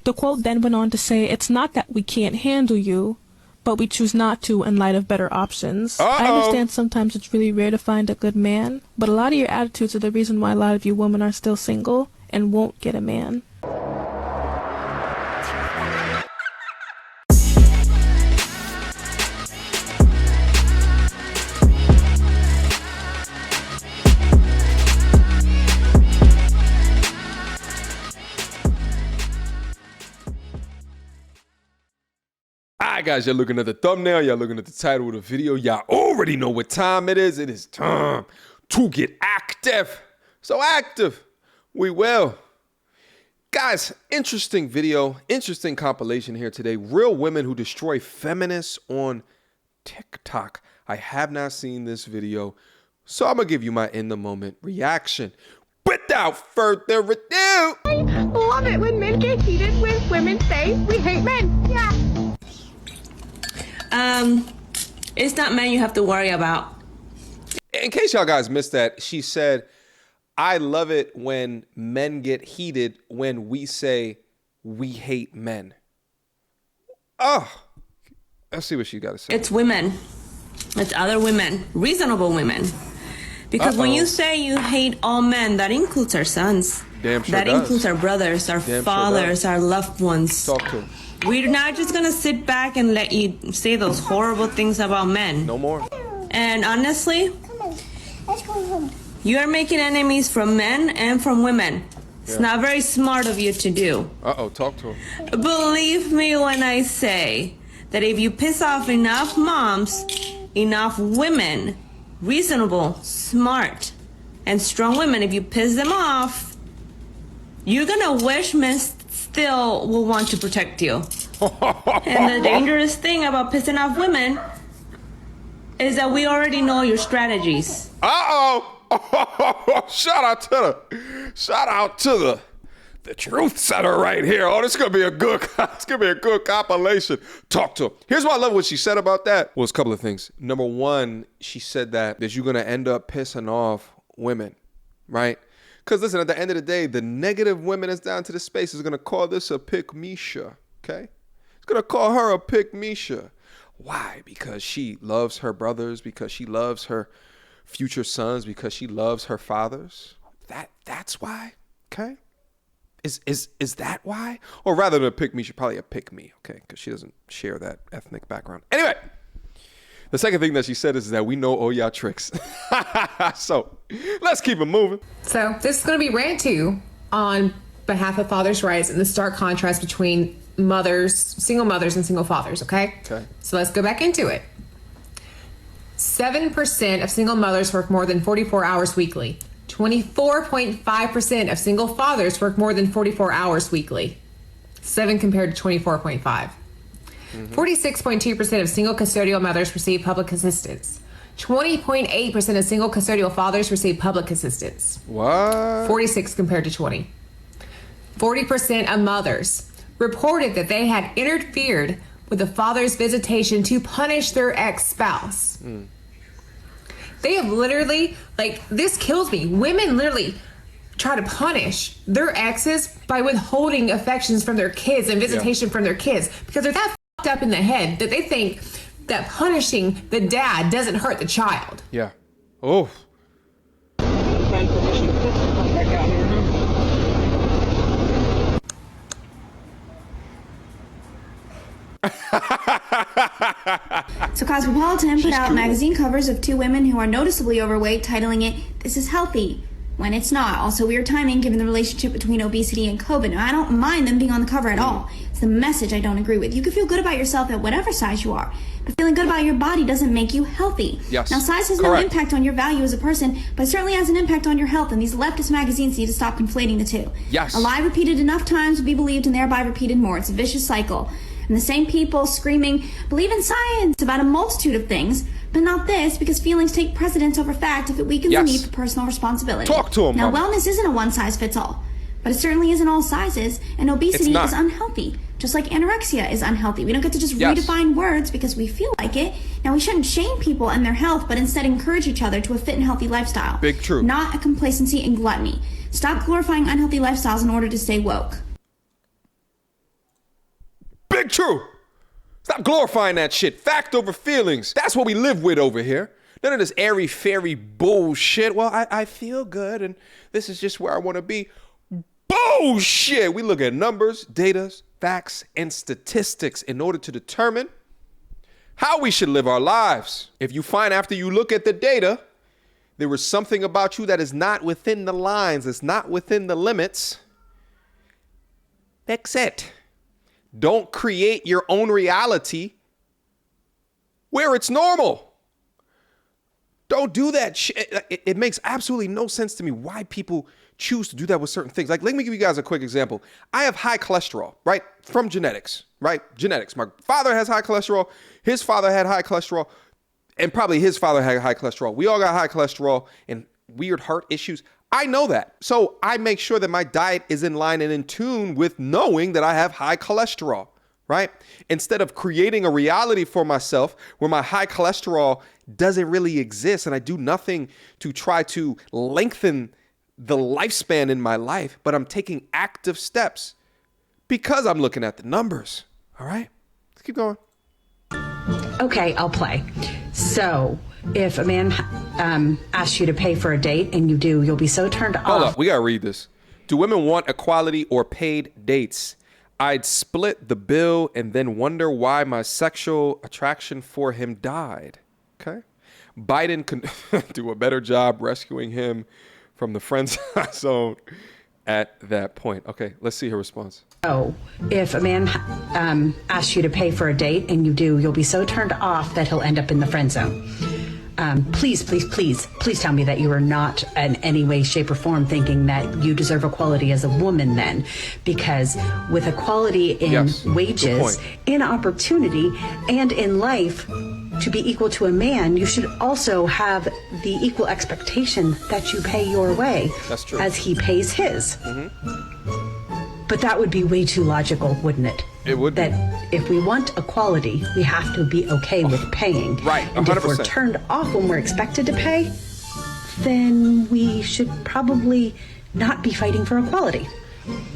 The quote then went on to say, "It's not that we can't handle you, but we choose not to in light of better options." I understand sometimes it's really rare to find a good man, but a lot of your attitudes are the reason why a lot of you women are still single and won't get a man. Alright guys, you're looking at the thumbnail, you're looking at the title of the video, y'all already know what time it is. It is time to get active. So active, we will. Guys, interesting video, interesting compilation here today. Real women who destroy feminists on TikTok. I have not seen this video, so I'm gonna give you my in the moment reaction. Without further ado. I love it when men get heated when women say we hate men. Yeah. It's not men you have to worry about. In case y'all guys missed that, she said, I love it when men get heated when we say we hate men. Oh, let's see what she got to say. It's women. It's other women, reasonable women. Because when you say you hate all men, that includes our sons. Damn sure that does. Includes our brothers, our fathers, our loved ones. Talk to him. We're not just going to sit back and let you say those horrible things about men. No more. And honestly, you are making enemies from men and from women. It's not very smart of you to do. Uh-oh, talk to him. Believe me when I say that if you piss off enough moms, enough women, reasonable, smart, and strong women, if you piss them off, you're going to wish men still will want to protect you. And the dangerous thing about pissing off women is that we already know your strategies. Shout out to the truth setter right here. Oh, this is gonna be a good compilation. Talk to him. Here's what I love what she said about that. Was a couple of things. Number one, she said that you're gonna end up pissing off women, right? Because listen, at the end of the day, the negative women that's down to the space is gonna call this a pick-me-sha, okay? It's gonna call her a pick-me-sha. Why? Because she loves her brothers, because she loves her future sons, because she loves her fathers. That's why, okay? Is that why? Or rather than a pick-me, she's probably a pick-me, okay? Because she doesn't share that ethnic background. Anyway, the second thing that she said is that we know all y'all tricks. So let's keep it moving. So this is going to be rant 2 on behalf of fathers' rights and the stark contrast between mothers, single mothers and single fathers, okay? Okay. So let's go back into it. 7% of single mothers work more than 44 hours weekly. 24.5% of single fathers work more than 44 hours weekly. 7 compared to 24.5. 46.2% of single custodial mothers receive public assistance. 20.8% of single custodial fathers receive public assistance. What? 46 compared to 20. 40% of mothers reported that they had interfered with the father's visitation to punish their ex-spouse. They have literally, like, this kills me. Women literally try to punish their exes by withholding affections from their kids and visitation from their kids because they're that fucked up in the head that they think that punishing the dad doesn't hurt the child. Yeah. Oh. So Cosmopolitan put out magazine covers of 2 women who are noticeably overweight, titling it, "This is Healthy," when it's not. Also weird timing given the relationship between obesity and COVID. Now, I don't mind them being on the cover at all. It's the message I don't agree with. You can feel good about yourself at whatever size you are, but feeling good about your body doesn't make you healthy. Yes. Now, size has no impact on your value as a person, but it certainly has an impact on your health, and these leftist magazines need to stop conflating the two. Yes. A lie repeated enough times will be believed and thereby repeated more. It's a vicious cycle. And the same people screaming, believe in science about a multitude of things, but not this, because feelings take precedence over fact if it weakens the need for personal responsibility. Talk to him, Now, mama. wellness isn't a one-size-fits-all, but it certainly isn't all sizes, and obesity is unhealthy, just like anorexia is unhealthy. We don't get to just redefine words because we feel like it. Now, we shouldn't shame people and their health, but instead encourage each other to a fit and healthy lifestyle. Big true. Not a complacency and gluttony. Stop glorifying unhealthy lifestyles in order to stay woke. Big true. Stop glorifying that shit. Fact over feelings. That's what we live with over here. None of this airy-fairy bullshit. Well, I feel good, and this is just where I want to be. Bullshit. We look at numbers, data, facts, and statistics in order to determine how we should live our lives. If you find after you look at the data, there is something about you that is not within the lines, it's not within the limits, fix it. Don't create your own reality where it's normal. Don't do that shit. It makes absolutely no sense to me why people choose to do that with certain things. Like, let me give you guys a quick example. I have high cholesterol, right? From genetics, right? Genetics. My father has high cholesterol. His father had high cholesterol. And probably his father had high cholesterol. We all got high cholesterol and weird heart issues. I know that. So I make sure that my diet is in line and in tune with knowing that I have high cholesterol, right? Instead of creating a reality for myself where my high cholesterol doesn't really exist and I do nothing to try to lengthen the lifespan in my life, but I'm taking active steps because I'm looking at the numbers. All right, let's keep going. Okay, I'll play. So if a man asks you to pay for a date and you do, you'll be so turned off. Hold up, we gotta read this. Do women want equality or paid dates? I'd split the bill and then wonder why my sexual attraction for him died. Okay. Biden can do a better job rescuing him from the friend zone at that point. Okay, let's see her response. Oh, if a man asks you to pay for a date and you do, you'll be so turned off that he'll end up in the friend zone. Please tell me that you are not in any way, shape, or form thinking that you deserve equality as a woman then. Because with equality in wages, in opportunity, and in life, to be equal to a man, you should also have the equal expectation that you pay your way. That's true. As he pays his. But that would be way too logical, wouldn't it? It would be. That if we want equality, we have to be okay with paying. Right, 100%. And if we're turned off when we're expected to pay, then we should probably not be fighting for equality.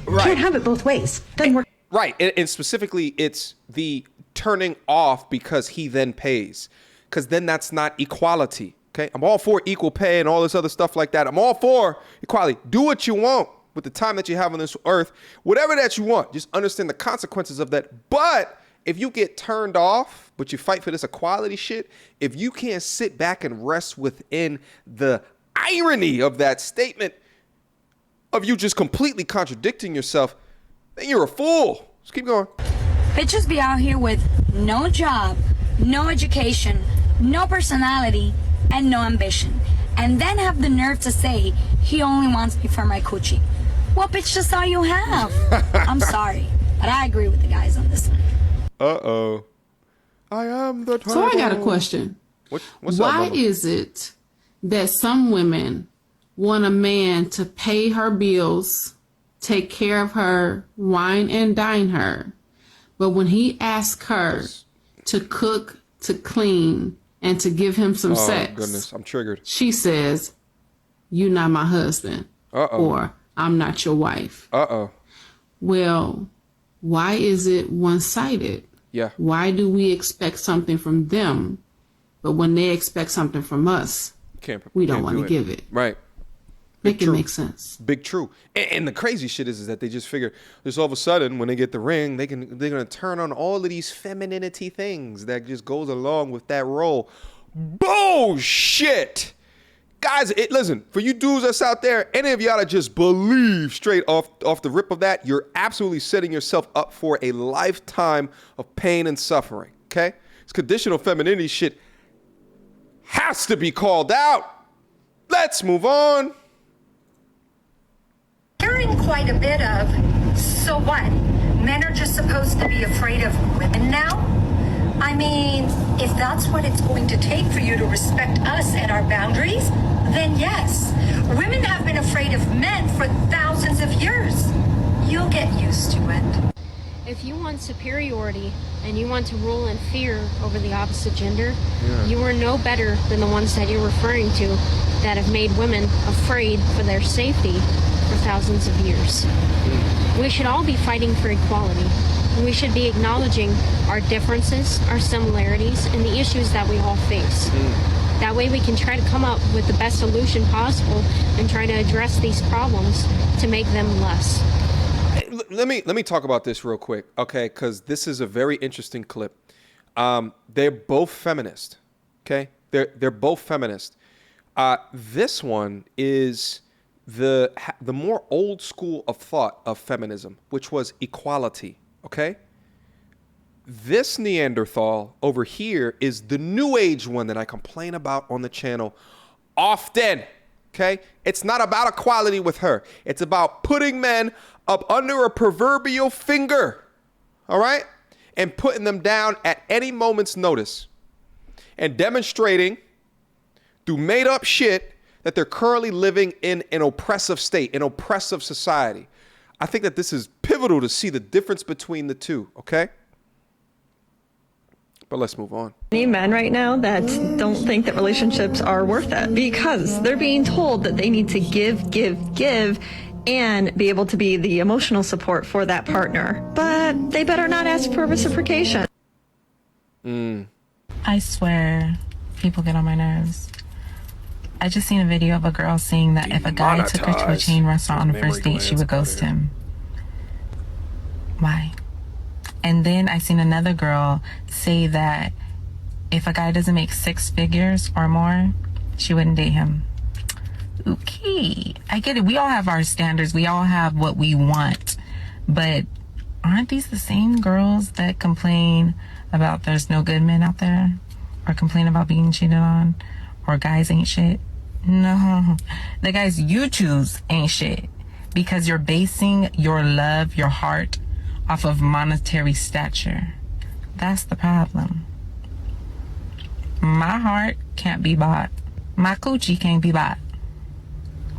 Right. Can't have it both ways. Then we're right, and specifically, it's the turning off because he then pays, because then that's not equality. Okay, I'm all for equal pay and all this other stuff like that. I'm all for equality. Do what you want with the time that you have on this earth, whatever that you want. Just understand the consequences of that. But if you get turned off, but you fight for this equality shit, if you can't sit back and rest within the irony of that statement, of you just completely contradicting yourself, then you're a fool. Just keep going. Bitches be out here with no job, no education, no personality, and no ambition. And then have the nerve to say, he only wants me for my coochie. What bitch just all you have? I'm sorry, but I agree with the guys on this one. Uh-oh. I am the turtle. So I got a question. What's Why up, is it that some women want a man to pay her bills, take care of her, wine and dine her, but when he asks her to cook, to clean, and to give him some sex, goodness, I'm triggered. she says, "You're not my husband," or "I'm not your wife." Well, why is it one-sided? Yeah. Why do we expect something from them, but when they expect something from us, we don't want to give it? Right. Make it make sense. Big true. And the crazy shit is that they just figure just all of a sudden when they get the ring, they're gonna turn on all of these femininity things that just goes along with that role. Bullshit. Guys, listen, for you dudes that's out there, any of y'all that just believe straight off the rip of that, you're absolutely setting yourself up for a lifetime of pain and suffering, okay? This conditional femininity shit has to be called out. Let's move on. Hearing quite a bit of, so what? Men are just supposed to be afraid of women now? I mean, if that's what it's going to take for you to respect us and our boundaries, then yes. Women have been afraid of men for thousands of years. You'll get used to it. If you want superiority and you want to rule in fear over the opposite gender, you are no better than the ones that you're referring to that have made women afraid for their safety for thousands of years. We should all be fighting for equality. We should be acknowledging our differences, our similarities, and the issues that we all face. That way we can try to come up with the best solution possible and try to address these problems to make them less. Let me talk about this real quick, okay? Because this is a very interesting clip. They're both feminist, okay? They're both feminist. This one is the more old school of thought of feminism, which was equality, okay? This Neanderthal over here is the new age one that I complain about on the channel often, okay? It's not about equality with her. It's about putting men up under a proverbial finger, all right? And putting them down at any moment's notice and demonstrating through made up shit that they're currently living in an oppressive state, an oppressive society. I think that this is pivotal to see the difference between the two, okay? But let's move on. Many men right now that don't think that relationships are worth it because they're being told that they need to give, and be able to be the emotional support for that partner. But they better not ask for reciprocation. I swear, people get on my nerves. I just seen a video of a girl saying that if a guy took her to a chain restaurant on the first date, she would ghost him. Why? And then I seen another girl say that if a guy doesn't make 6 figures or more, she wouldn't date him. Okay, I get it. We all have our standards. We all have what we want. But aren't these the same girls that complain about there's no good men out there? Or complain about being cheated on? Or guys ain't shit? No. The guys you choose ain't shit. Because you're basing your love, your heart, off of monetary stature. That's the problem. My heart can't be bought. My coochie can't be bought.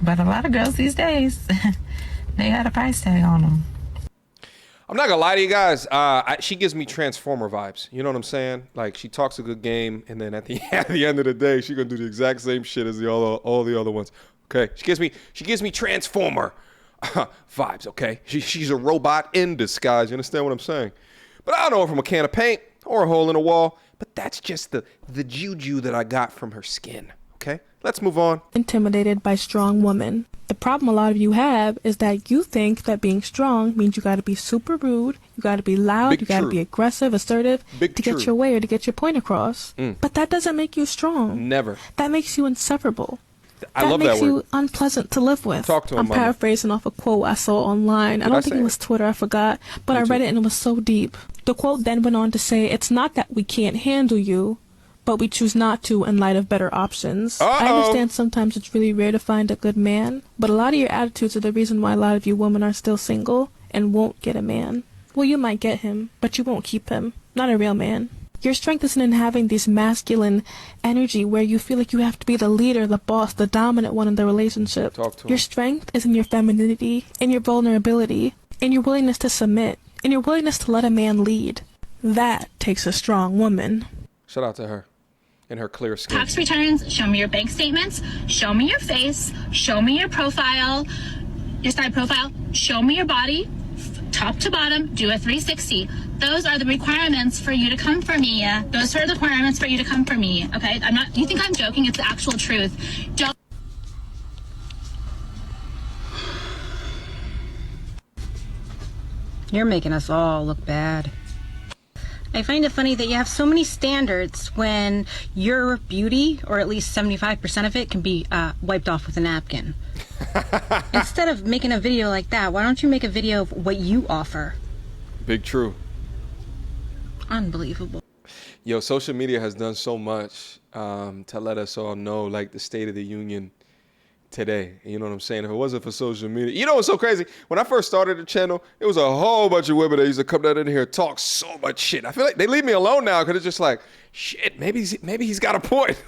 But a lot of girls these days, they got a price tag on them. I'm not gonna lie to you guys. She gives me Transformer vibes. You know what I'm saying? Like, she talks a good game, and then at the end of the day, she's gonna do the exact same shit as all the other ones. Okay? She gives me Transformer vibes. Okay? She's a robot in disguise. You understand what I'm saying? But I don't know her from a can of paint or a hole in a wall. But that's just the juju that I got from her skin. Okay? Let's move on. Intimidated by strong women. The problem a lot of you have is that you think that being strong means you got to be super rude, you got to be loud, you got to be aggressive, assertive to get your way or to get your point across. But that doesn't make you strong. Never. That makes you insufferable. I love that word. That makes you unpleasant to live with. Talk to him, I'm Mama. paraphrasing off a quote I saw online. I don't think it was Twitter, I forgot. But I read it and it was so deep. The quote then went on to say, it's not that we can't handle you, but we choose not to in light of better options. I understand sometimes it's really rare to find a good man, but a lot of your attitudes are the reason why a lot of you women are still single and won't get a man. Well, you might get him, but you won't keep him. Not a real man. Your strength isn't in having this masculine energy where you feel like you have to be the leader, the boss, the dominant one in the relationship. Talk to him. Your strength is in your femininity, in your vulnerability, in your willingness to submit, in your willingness to let a man lead. That takes a strong woman. Shout out to her and her clear skin. Tax returns, show me your bank statements, show me your face, show me your profile, your side profile, show me your body, top to bottom, do a 360. Those are the requirements for you to come for me. Those are the requirements for you to come for me, okay? I'm not, you think I'm joking? It's the actual truth. Don't. You're making us all look bad. I find it funny that you have so many standards when your beauty, or at least 75% of it, can be wiped off with a napkin. Instead of making a video like that, why don't you make a video of what you offer? Big true. Unbelievable. Yo, social media has done so much to let us all know, like, the state of the union today. You know what I'm saying? If it wasn't for social media, you know what's so crazy? When I first started the channel, it was a whole bunch of women that used to come down in here and talk so much shit. I feel like they leave me alone now because it's just like, shit, maybe he's got a point.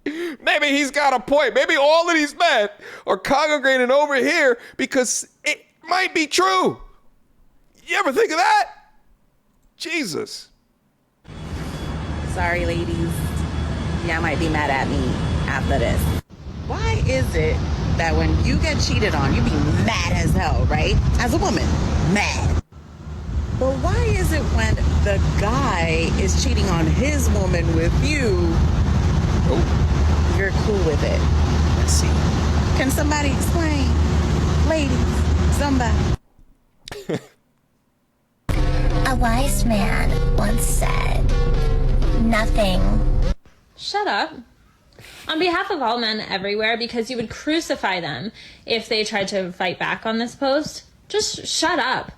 Maybe he's got a point. Maybe all of these men are congregating over here because it might be true. You ever think of that? Jesus. Sorry, ladies. Y'all might be mad at me after this. Why is it that when you get cheated on, you be mad as hell, right? As a woman, mad. is it when the guy is cheating on his woman with you? Oh, you're cool with it. Let's see. Can somebody explain? Ladies, somebody. A wise man once said, nothing. Shut up. On behalf of all men everywhere, because you would crucify them if they tried to fight back on this post, just shut up.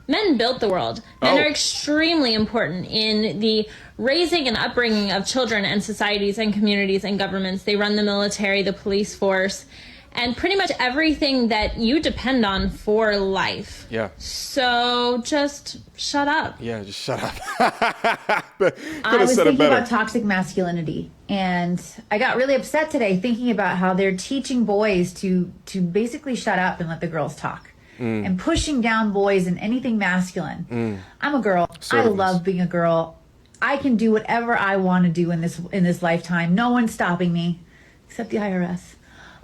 Men built the world. Men are extremely important in the raising and upbringing of children and societies and communities and governments. They run the military, the police force, and pretty much everything that you depend on for life. Yeah. So just shut up. Yeah, just shut up. I was thinking about toxic masculinity, and I got really upset today thinking about how they're teaching boys to basically shut up and let the girls talk. And pushing down boys and anything masculine. I'm a girl. I love being a girl. I can do whatever I want to do in this lifetime. No one's stopping me, except the IRS.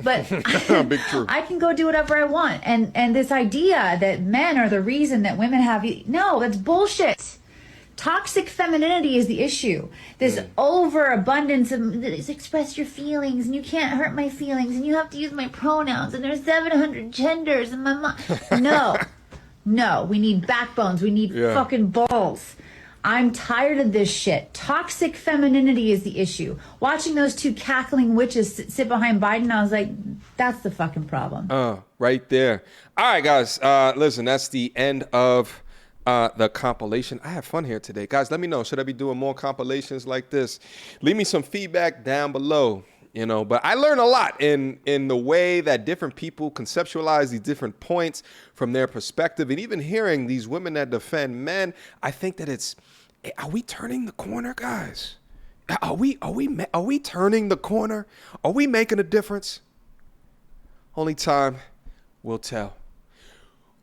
But Big truth. I can go do whatever I want. And this idea that men are the reason that women have... No, that's bullshit. Toxic femininity is the issue. This overabundance of express your feelings, and you can't hurt my feelings, and you have to use my pronouns, and there's 700 genders, and my mom... No, we need backbones. We need fucking balls. I'm tired of this shit. Toxic femininity is the issue. Watching those two cackling witches sit behind Biden, I was like, that's the fucking problem. Right there. All right, guys. Listen, that's the end of the compilation. I had fun here today. Guys, let me know. Should I be doing more compilations like this? Leave me some feedback down below. But I learned a lot in the way that different people conceptualize these different points from their perspective. And even hearing these women that defend men, I think that are we turning the corner, guys? Are we turning the corner? Are we making a difference? Only time will tell.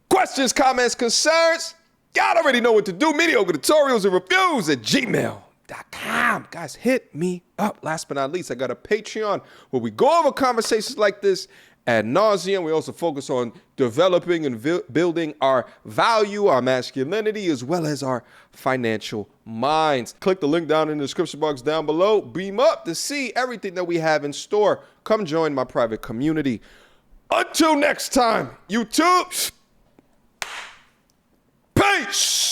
Questions, comments, concerns? Y'all already know what to do. Mediocre tutorials and reviews at gmail.com. Guys, hit me up. Last but not least, I got a Patreon where we go over conversations like this ad nauseum. We also focus on developing and building our value, our masculinity, as well as our financial minds. Click the link down in the description box down below. Beam up to see everything that we have in store. Come join my private community. Until next time, YouTube, peace.